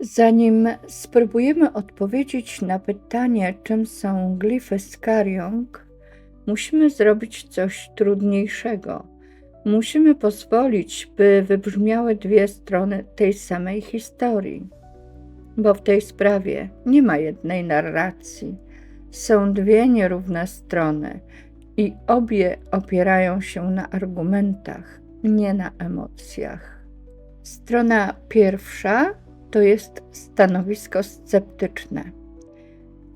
Zanim spróbujemy odpowiedzieć na pytanie, czym są glify Skariong, musimy zrobić coś trudniejszego. Musimy pozwolić, by wybrzmiały dwie strony tej samej historii, bo w tej sprawie nie ma jednej narracji. Są dwie nierówne strony i obie opierają się na argumentach, nie na emocjach. Strona pierwsza to jest stanowisko sceptyczne.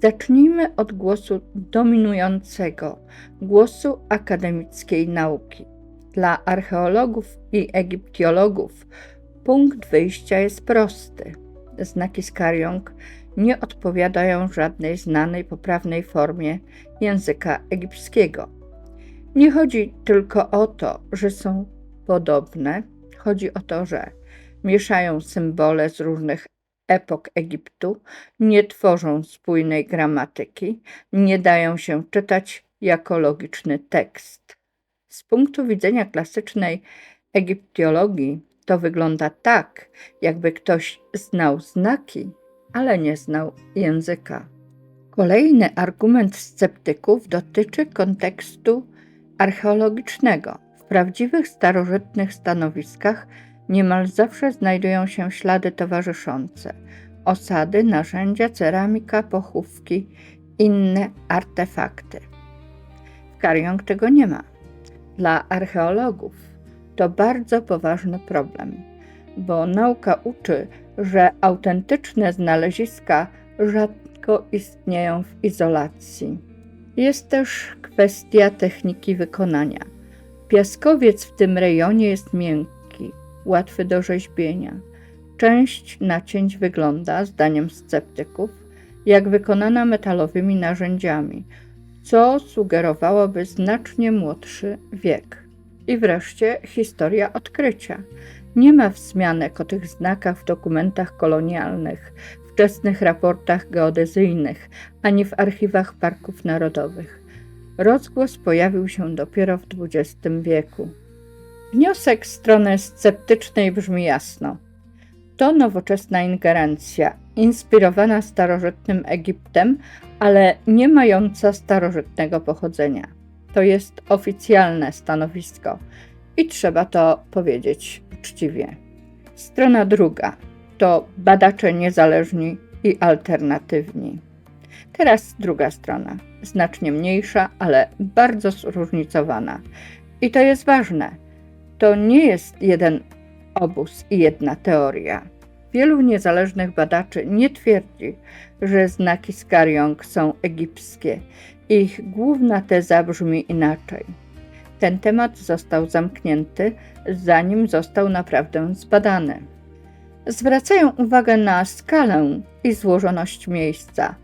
Zacznijmy od głosu dominującego, głosu akademickiej nauki. Dla archeologów i egiptologów punkt wyjścia jest prosty. Znaki Skariong nie odpowiadają żadnej znanej poprawnej formie języka egipskiego. Nie chodzi tylko o to, że są podobne, chodzi o to, że mieszają symbole z różnych epok Egiptu, nie tworzą spójnej gramatyki, nie dają się czytać jako logiczny tekst. Z punktu widzenia klasycznej egiptologii to wygląda tak, jakby ktoś znał znaki, ale nie znał języka. Kolejny argument sceptyków dotyczy kontekstu archeologicznego. W prawdziwych starożytnych stanowiskach niemal zawsze znajdują się ślady towarzyszące: osady, narzędzia, ceramika, pochówki, inne artefakty. W Skariong tego nie ma. Dla archeologów to bardzo poważny problem, bo nauka uczy, że autentyczne znaleziska rzadko istnieją w izolacji. Jest też kwestia techniki wykonania. Piaskowiec w tym rejonie jest miękki, łatwy do rzeźbienia. Część nacięć wygląda, zdaniem sceptyków, jak wykonana metalowymi narzędziami, co sugerowałoby znacznie młodszy wiek. I wreszcie historia odkrycia. Nie ma wzmianek o tych znakach w dokumentach kolonialnych, wczesnych raportach geodezyjnych, ani w archiwach parków narodowych. Rozgłos pojawił się dopiero w XX wieku. Wniosek strony sceptycznej brzmi jasno. To nowoczesna ingerencja, inspirowana starożytnym Egiptem, ale nie mająca starożytnego pochodzenia. To jest oficjalne stanowisko i trzeba to powiedzieć uczciwie. Strona druga to badacze niezależni i alternatywni. Teraz druga strona, znacznie mniejsza, ale bardzo zróżnicowana. I to jest ważne. To nie jest jeden obóz i jedna teoria. Wielu niezależnych badaczy nie twierdzi, że znaki Skariong są egipskie. Ich główna teza brzmi inaczej. Ten temat został zamknięty, zanim został naprawdę zbadany. Zwracają uwagę na skalę i złożoność miejsca.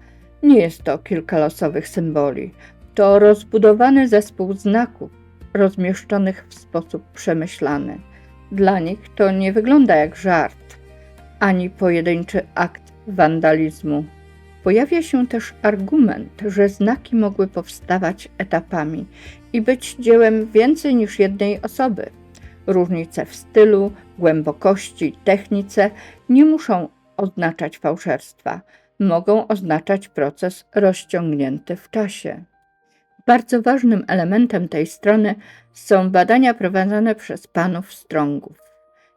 Nie jest to kilka losowych symboli. To rozbudowany zespół znaków, rozmieszczonych w sposób przemyślany. Dla nich to nie wygląda jak żart, ani pojedynczy akt wandalizmu. Pojawia się też argument, że znaki mogły powstawać etapami i być dziełem więcej niż jednej osoby. Różnice w stylu, głębokości, technice nie muszą oznaczać fałszerstwa. Mogą oznaczać proces rozciągnięty w czasie. Bardzo ważnym elementem tej strony są badania prowadzone przez panów Strongów.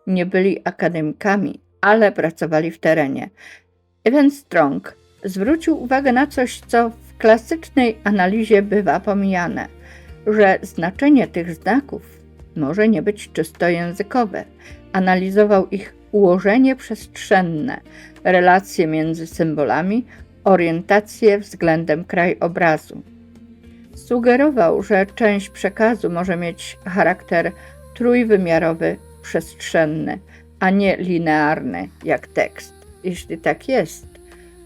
Nie byli akademikami, ale pracowali w terenie. Evan Strong zwrócił uwagę na coś, co w klasycznej analizie bywa pomijane, że znaczenie tych znaków może nie być czysto językowe. Analizował ich ułożenie przestrzenne, relacje między symbolami, orientację względem krajobrazu. Sugerował, że część przekazu może mieć charakter trójwymiarowy, przestrzenny, a nie linearny jak tekst. Jeśli tak jest,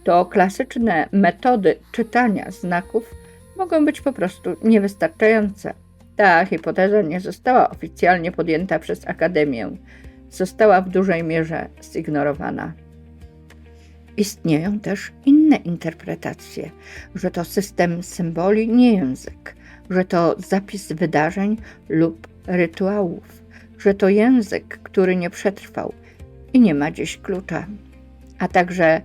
to klasyczne metody czytania znaków mogą być po prostu niewystarczające. Ta hipoteza nie została oficjalnie podjęta przez Akademię. Została w dużej mierze zignorowana. Istnieją też inne interpretacje, że to system symboli, nie język, że to zapis wydarzeń lub rytuałów, że to język, który nie przetrwał i nie ma dziś klucza. a także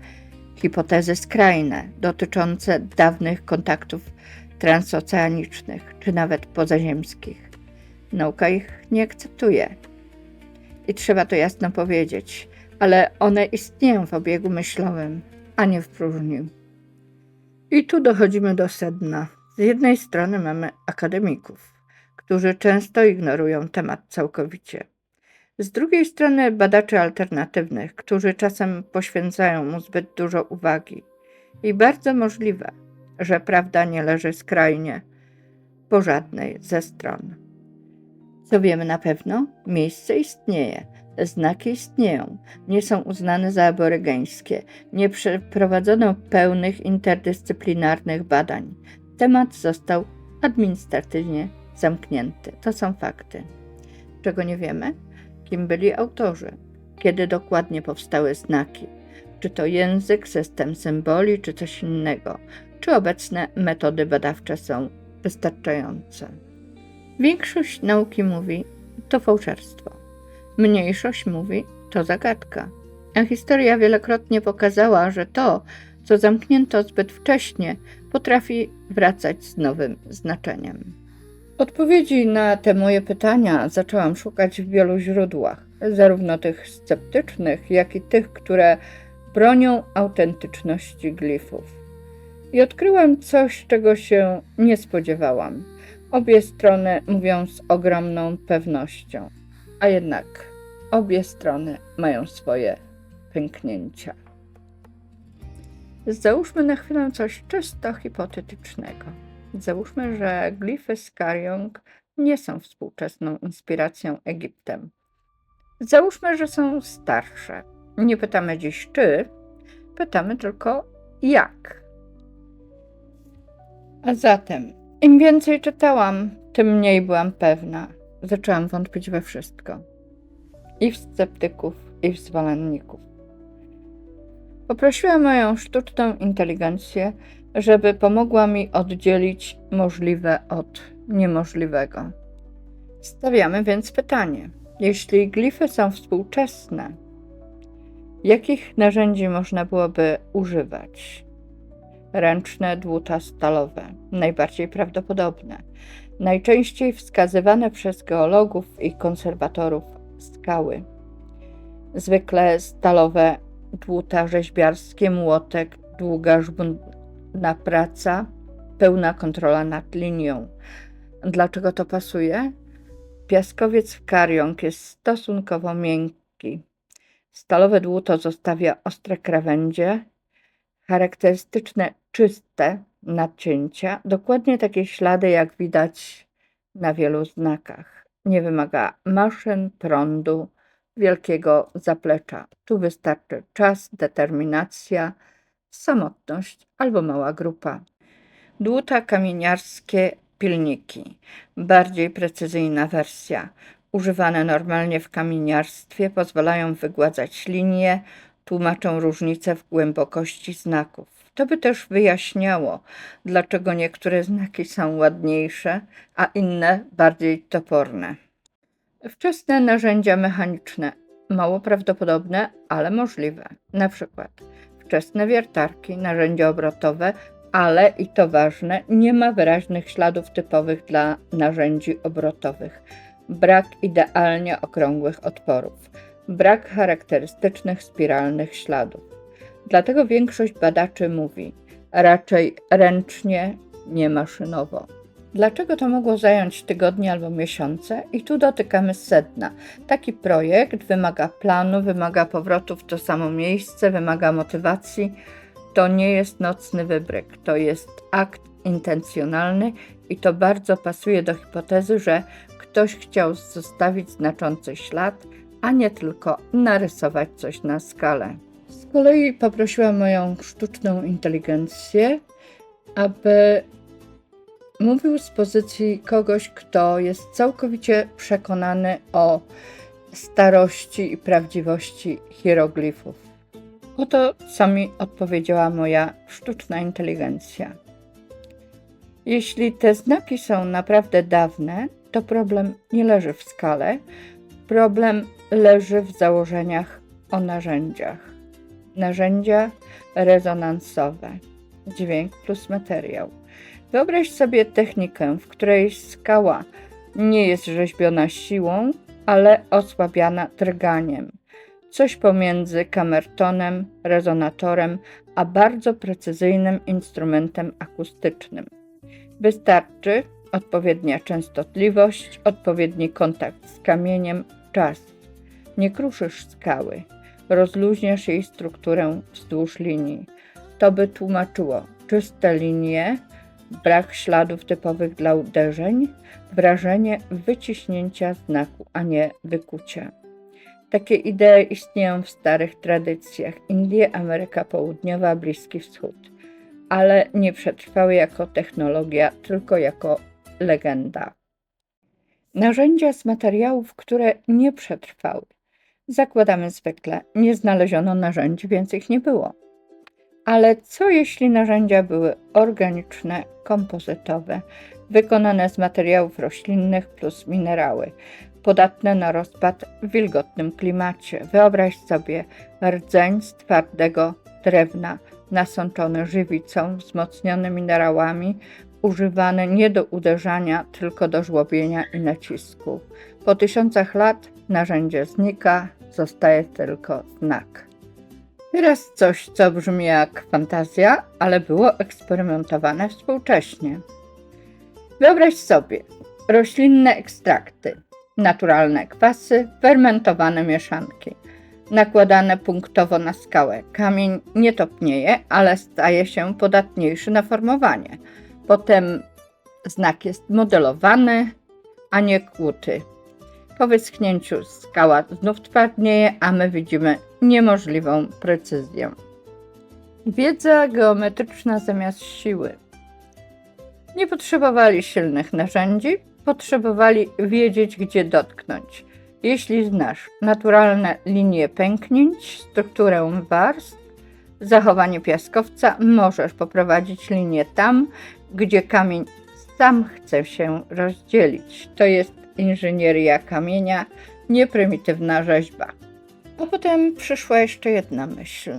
hipotezy skrajne dotyczące dawnych kontaktów transoceanicznych czy nawet pozaziemskich. Nauka ich nie akceptuje. I trzeba to jasno powiedzieć, ale one istnieją w obiegu myślowym, a nie w próżni. I tu dochodzimy do sedna. Z jednej strony mamy akademików, którzy często ignorują temat całkowicie. Z drugiej strony badaczy alternatywnych, którzy czasem poświęcają mu zbyt dużo uwagi. I bardzo możliwe, że prawda nie leży skrajnie po żadnej ze stron. Co wiemy na pewno? Miejsce istnieje, znaki istnieją, nie są uznane za aborygeńskie, nie przeprowadzono pełnych interdyscyplinarnych badań. Temat został administratywnie zamknięty. To są fakty. Czego nie wiemy? Kim byli autorzy? Kiedy dokładnie powstały znaki? Czy to język, system symboli, czy coś innego? Czy obecne metody badawcze są wystarczające? Większość nauki mówi, to fałszerstwo. Mniejszość mówi, to zagadka. A historia wielokrotnie pokazała, że to, co zamknięto zbyt wcześnie, potrafi wracać z nowym znaczeniem. Odpowiedzi na te moje pytania zaczęłam szukać w wielu źródłach, zarówno tych sceptycznych, jak i tych, które bronią autentyczności glifów. I odkryłam coś, czego się nie spodziewałam. Obie strony mówią z ogromną pewnością, a jednak obie strony mają swoje pęknięcia. Załóżmy na chwilę coś czysto hipotetycznego. Załóżmy, że glify z Kariong nie są współczesną inspiracją Egiptem. Załóżmy, że są starsze. Nie pytamy dziś czy, pytamy tylko jak. A zatem, im więcej czytałam, tym mniej byłam pewna. Zaczęłam wątpić we wszystko. I w sceptyków, i w zwolenników. Poprosiłam moją sztuczną inteligencję, żeby pomogła mi oddzielić możliwe od niemożliwego. Stawiamy więc pytanie. Jeśli glify są współczesne, jakich narzędzi można byłoby używać? Ręczne, dłuta, stalowe, najbardziej prawdopodobne. Najczęściej wskazywane przez geologów i konserwatorów skały. Zwykle stalowe dłuta rzeźbiarskie, młotek, długa żmudna praca, pełna kontrola nad linią. Dlaczego to pasuje? Piaskowiec w Kariong jest stosunkowo miękki. Stalowe dłuto zostawia ostre krawędzie, charakterystyczne, czyste nadcięcia, dokładnie takie ślady, jak widać na wielu znakach. Nie wymaga maszyn, prądu, wielkiego zaplecza. Tu wystarczy czas, determinacja, samotność albo mała grupa. Dłuta kamieniarskie, pilniki. Bardziej precyzyjna wersja. Używane normalnie w kamieniarstwie, pozwalają wygładzać linie, tłumaczą różnice w głębokości znaków. To by też wyjaśniało, dlaczego niektóre znaki są ładniejsze, a inne bardziej toporne. Wczesne narzędzia mechaniczne, mało prawdopodobne, ale możliwe. Na przykład wczesne wiertarki, narzędzia obrotowe, ale i to ważne, nie ma wyraźnych śladów typowych dla narzędzi obrotowych. Brak idealnie okrągłych otworów. Brak charakterystycznych spiralnych śladów. Dlatego większość badaczy mówi raczej ręcznie, nie maszynowo. Dlaczego to mogło zająć tygodnie albo miesiące? I tu dotykamy sedna. Taki projekt wymaga planu, wymaga powrotu w to samo miejsce, wymaga motywacji. To nie jest nocny wybryk, to jest akt intencjonalny i to bardzo pasuje do hipotezy, że ktoś chciał zostawić znaczący ślad, a nie tylko narysować coś na skalę. Z kolei poprosiłam moją sztuczną inteligencję, aby mówił z pozycji kogoś, kto jest całkowicie przekonany o starości i prawdziwości hieroglifów. Oto co mi odpowiedziała moja sztuczna inteligencja. Jeśli te znaki są naprawdę dawne, to problem nie leży w skale, problem leży w założeniach o narzędziach. Narzędzia rezonansowe. Dźwięk plus materiał. Wyobraź sobie technikę, w której skała nie jest rzeźbiona siłą, ale osłabiana drganiem. Coś pomiędzy kamertonem, rezonatorem, a bardzo precyzyjnym instrumentem akustycznym. Wystarczy odpowiednia częstotliwość, odpowiedni kontakt z kamieniem, czas. Nie kruszysz skały, rozluźniasz jej strukturę wzdłuż linii. To by tłumaczyło czyste linie, brak śladów typowych dla uderzeń, wrażenie wyciśnięcia znaku, a nie wykucia. Takie idee istnieją w starych tradycjach Indie, Ameryka Południowa, Bliski Wschód, ale nie przetrwały jako technologia, tylko jako legenda. Narzędzia z materiałów, które nie przetrwały. Zakładamy zwykle, nie znaleziono narzędzi, więc ich nie było. Ale co jeśli narzędzia były organiczne, kompozytowe, wykonane z materiałów roślinnych plus minerały, podatne na rozpad w wilgotnym klimacie? Wyobraź sobie rdzeń z twardego drewna, nasączony żywicą, wzmocniony minerałami, używany nie do uderzania, tylko do żłobienia i nacisku. Po tysiącach lat narzędzie znika, zostaje tylko znak. Teraz coś, co brzmi jak fantazja, ale było eksperymentowane współcześnie. Wyobraź sobie roślinne ekstrakty, naturalne kwasy, fermentowane mieszanki, nakładane punktowo na skałę. Kamień nie topnieje, ale staje się podatniejszy na formowanie. Potem znak jest modelowany, a nie kłuty. Po wyschnięciu skała znów twardnieje, a my widzimy niemożliwą precyzję. Wiedza geometryczna zamiast siły. Nie potrzebowali silnych narzędzi, potrzebowali wiedzieć, gdzie dotknąć. Jeśli znasz naturalne linie pęknięć, strukturę warstw, zachowanie piaskowca, możesz poprowadzić linię tam, gdzie kamień sam chce się rozdzielić. To jest inżynieria kamienia, nie prymitywna rzeźba. A potem przyszła jeszcze jedna myśl.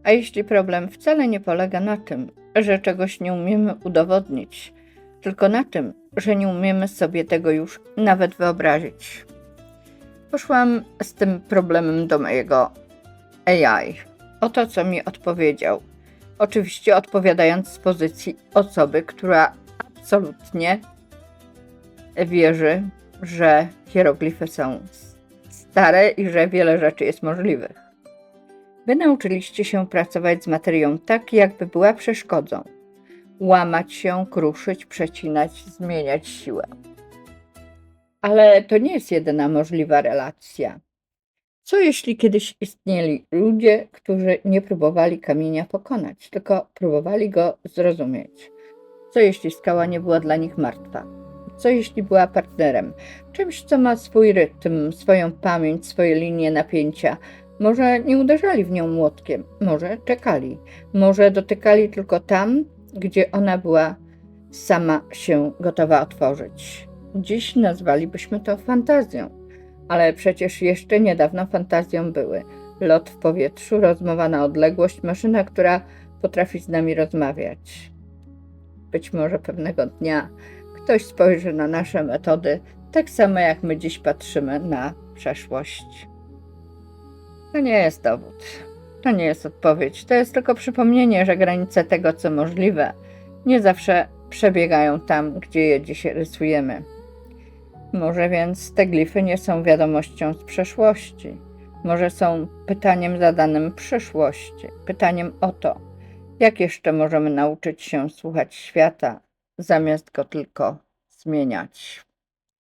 A jeśli problem wcale nie polega na tym, że czegoś nie umiemy udowodnić, tylko na tym, że nie umiemy sobie tego już nawet wyobrazić? Poszłam z tym problemem do mojego AI. Oto, co mi odpowiedział. Oczywiście odpowiadając z pozycji osoby, która absolutnie wierzy, że hieroglify są stare i że wiele rzeczy jest możliwych. Wy nauczyliście się pracować z materią tak, jakby była przeszkodą. Łamać ją, kruszyć, przecinać, zmieniać siłę. Ale to nie jest jedyna możliwa relacja. Co jeśli kiedyś istnieli ludzie, którzy nie próbowali kamienia pokonać, tylko próbowali go zrozumieć? Co jeśli skała nie była dla nich martwa? Co jeśli była partnerem? Czymś, co ma swój rytm, swoją pamięć, swoje linie napięcia. Może nie uderzali w nią młotkiem, może czekali, może dotykali tylko tam, gdzie ona była sama się gotowa otworzyć. Dziś nazwalibyśmy to fantazją, ale przecież jeszcze niedawno fantazją były lot w powietrzu, rozmowa na odległość, maszyna, która potrafi z nami rozmawiać. Być może pewnego dnia ktoś spojrzy na nasze metody tak samo, jak my dziś patrzymy na przeszłość. To nie jest dowód, to nie jest odpowiedź, to jest tylko przypomnienie, że granice tego, co możliwe, nie zawsze przebiegają tam, gdzie je dziś rysujemy. Może więc te glify nie są wiadomością z przeszłości, może są pytaniem zadanym przyszłości, pytaniem o to, jak jeszcze możemy nauczyć się słuchać świata, zamiast go tylko zmieniać.